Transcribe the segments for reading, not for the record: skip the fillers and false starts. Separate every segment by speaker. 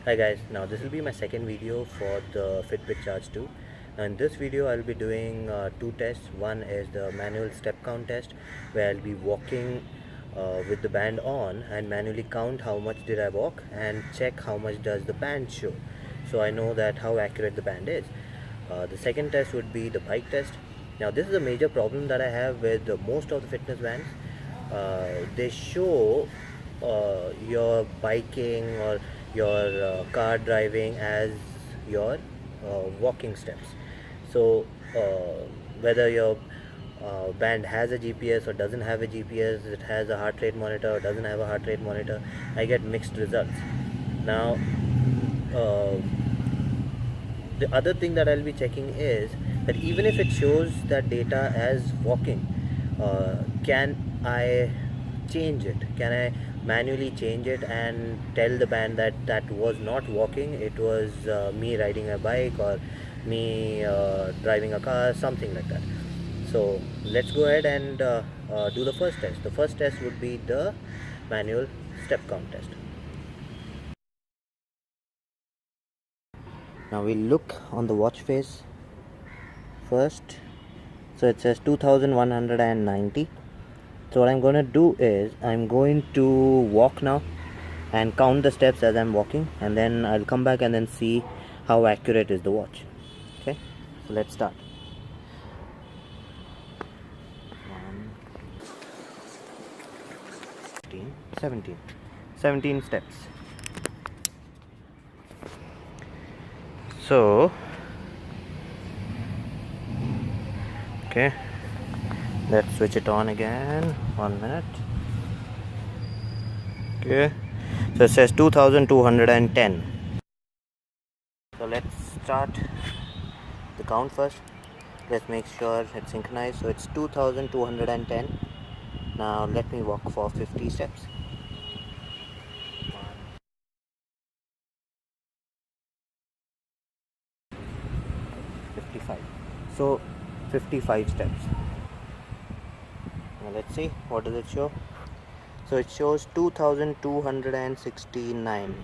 Speaker 1: Hi guys, now this will be my second video for the Fitbit Charge 2. Now in this video I'll be doing two tests. One is the manual step count test, where I'll be walking with the band on and manually count how much did I walk and check how much does the band show, so I know that how accurate the band is. The second test would be the bike test. Now this is a major problem that I have with most of the fitness bands. They show your biking or your car driving as your walking steps. So whether your band has a GPS or doesn't have a GPS, it has a heart rate monitor or doesn't have a heart rate monitor, I get mixed results. Now uh, the other thing that I'll be checking is that even if it shows that data as walking, can I change it? Can I manually change it and tell the band that that was not walking, it was me riding a bike or me driving a car, something like that. So let's go ahead and do the first test. The first test would be the manual step count test. Now we'll look on the watch face first. So it says 2190. So what I'm going to do is I'm going to walk now and count the steps as I'm walking, and then I'll come back and then see how accurate is the watch. Okay, so let's start. 17 steps. So okay, let's switch it on again. 1 minute. Okay, so it says 2210. So let's start the count first. Let's make sure it's synchronized. So it's 2210. Now let me walk for 50 steps. 55. So 55 steps. Now let's see, what does it show? So it shows 2269.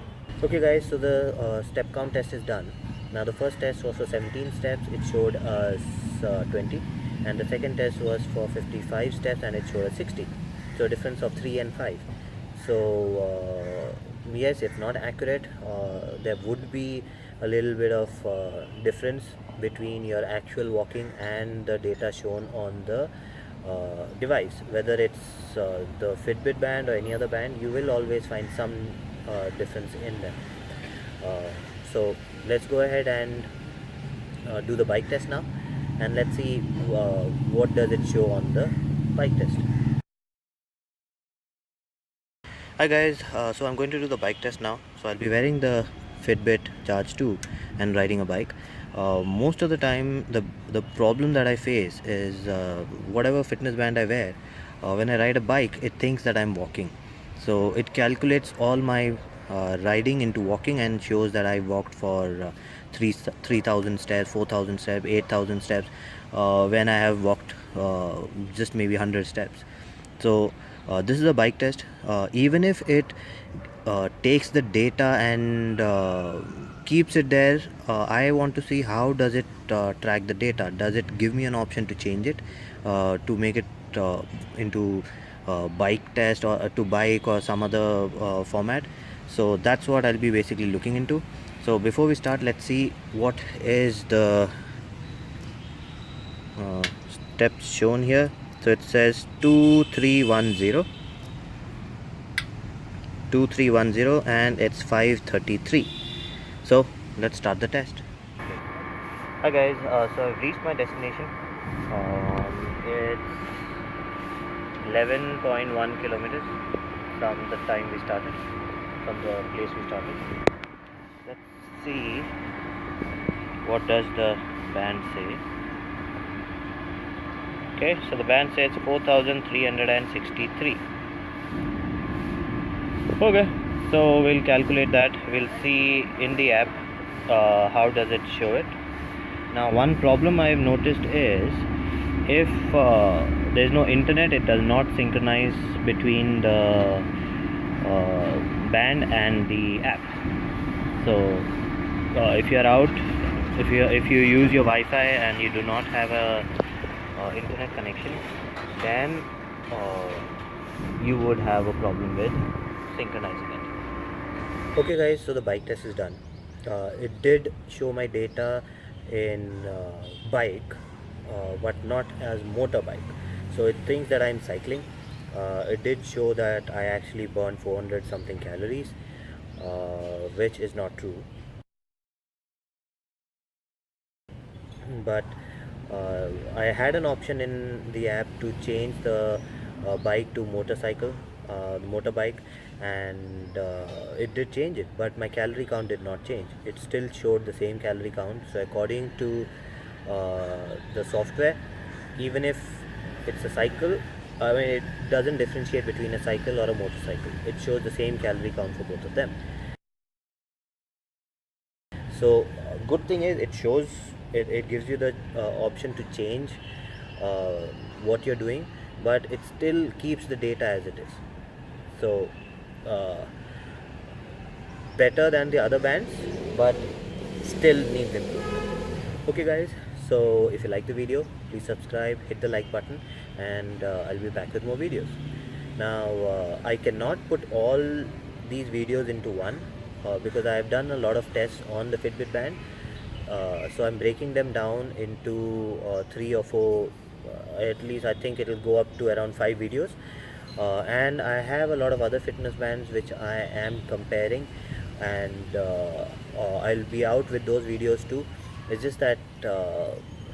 Speaker 1: Okay guys, so the step count test is done. Now the first test was for 17 steps, it showed us 20, and the second test was for 55 steps and it showed us 60. So a difference of 3 and 5. So yes, it's not accurate. There would be a little bit of difference between your actual walking and the data shown on the device. Whether it's the Fitbit band or any other band, you will always find some difference in them. So let's go ahead and do the bike test now, and let's see what does it show on the bike test. Hi guys, so I'm going to do the bike test now. So I'll be wearing the Fitbit Charge 2 and riding a bike. Most of the time the problem that I face is whatever fitness band I wear, when I ride a bike, it thinks that I'm walking. So it calculates all my riding into walking and shows that I walked for 3,000 steps, 4,000 steps, 8,000 steps, when I have walked just maybe 100 steps. So this is a bike test. Even if it takes the data and keeps it there, I want to see how does it track the data. Does it give me an option to change it, to make it into bike test or to bike or some other format? So that's what I'll be basically looking into. So before we start, let's see what is the steps shown here. So it says 2310 and it's 5:33. So let's start the test. Hi guys, so I've reached my destination. It's 11.1 kilometers from the time we started, from the place we started. Let's see what does the band say. Okay, so the band says 4,363. Okay, so we'll calculate that. We'll see in the app how does it show it. Now one problem I've noticed is if there's no internet, it does not synchronize between the band and the app. So if you are out, if you use your Wi-Fi and you do not have a internet connection, then you would have a problem with synchronizing it. Okay guys, so the bike test is done. It did show my data in bike, but not as motorbike. So it thinks that I'm cycling. It did show that I actually burned 400 something calories, which is not true. But I had an option in the app to change the bike to motorbike, and it did change it, but my calorie count did not change. It still showed the same calorie count. So according to the software, even if it's a cycle, I mean, it doesn't differentiate between a cycle or a motorcycle. It shows the same calorie count for both of them. So good thing is it gives you the option to change uh, what you're doing, but it still keeps the data as it is. So uh, better than the other bands, but still needs improvement. Okay guys, so if you like the video, please subscribe, hit the like button, and I'll be back with more videos. Now I cannot put all these videos into one because I have done a lot of tests on the Fitbit band. So I'm breaking them down into 3 or 4, at least I think it will go up to around 5 videos. And I have a lot of other fitness bands which I am comparing, and I'll be out with those videos too. It's just that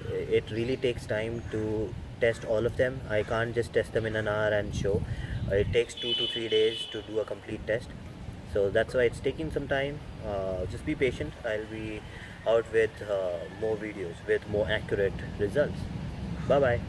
Speaker 1: it really takes time to test all of them. I can't just test them in an hour and show. It takes 2 to 3 days to do a complete test. So that's why it's taking some time. Just be patient. I'll be out with more videos with more accurate results. Bye bye.